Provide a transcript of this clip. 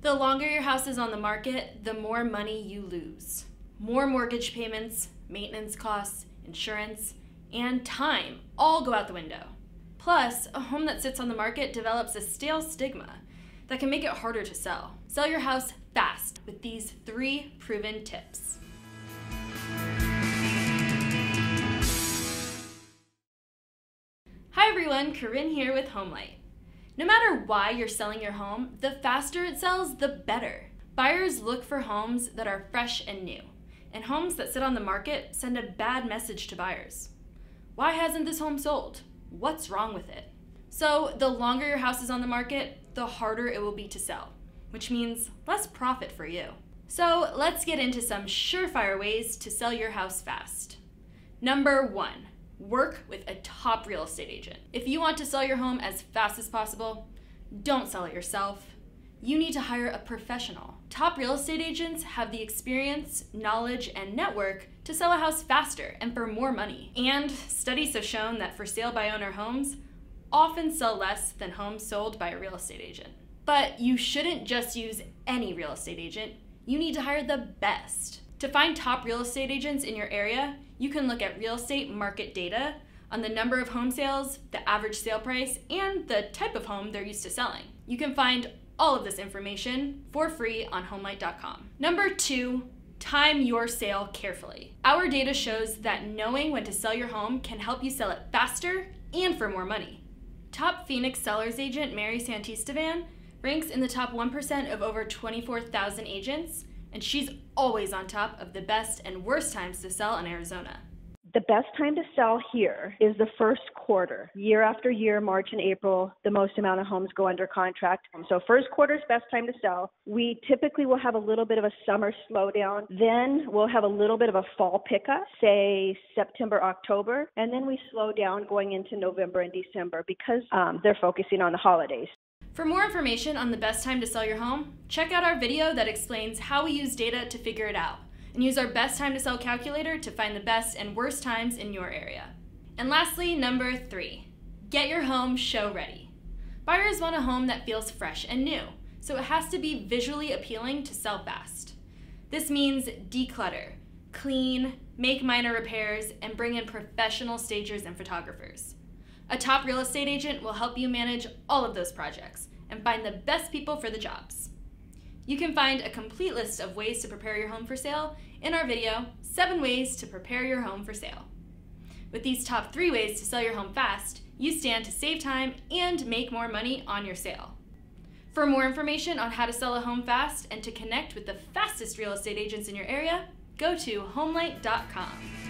The longer your house is on the market, the more money you lose. More mortgage payments, maintenance costs, insurance, and time all go out the window. Plus, a home that sits on the market develops a stale stigma that can make it harder to sell. Sell your house fast with these 3 proven tips. Hi everyone, Corinne here with HomeLight. No matter why you're selling your home, the faster it sells, the better. Buyers look for homes that are fresh and new, and homes that sit on the market send a bad message to buyers. Why hasn't this home sold? What's wrong with it? So the longer your house is on the market, the harder it will be to sell, which means less profit for you. So let's get into some surefire ways to sell your house fast. Number 1, work with a top real estate agent. If you want to sell your home as fast as possible, don't sell it yourself. You need to hire a professional. Top real estate agents have the experience, knowledge, and network to sell a house faster and for more money. And studies have shown that for sale by owner homes often sell less than homes sold by a real estate agent. But you shouldn't just use any real estate agent. You need to hire the best. To find top real estate agents in your area, you can look at real estate market data on the number of home sales, the average sale price, and the type of home they're used to selling. You can find all of this information for free on homelight.com. Number 2, time your sale carefully. Our data shows that knowing when to sell your home can help you sell it faster and for more money. Top Phoenix sellers agent Mary Santisteban ranks in the top 1% of over 24,000 agents, and she's always on top of the best and worst times to sell in Arizona. The best time to sell here is the first quarter. Year after year, March and April, the most amount of homes go under contract. So first quarter is best time to sell. We typically will have a little bit of a summer slowdown. Then we'll have a little bit of a fall pickup, say September, October. And then we slow down going into November and December because they're focusing on the holidays. For more information on the best time to sell your home, check out our video that explains how we use data to figure it out, and use our best time to sell calculator to find the best and worst times in your area. And lastly, number 3, get your home show ready. Buyers want a home that feels fresh and new, so it has to be visually appealing to sell fast. This means declutter, clean, make minor repairs, and bring in professional stagers and photographers. A top real estate agent will help you manage all of those projects and find the best people for the jobs. You can find a complete list of ways to prepare your home for sale in our video, 7 Ways to Prepare Your Home for Sale. With these top 3 ways to sell your home fast, you stand to save time and make more money on your sale. For more information on how to sell a home fast and to connect with the fastest real estate agents in your area, go to homelight.com.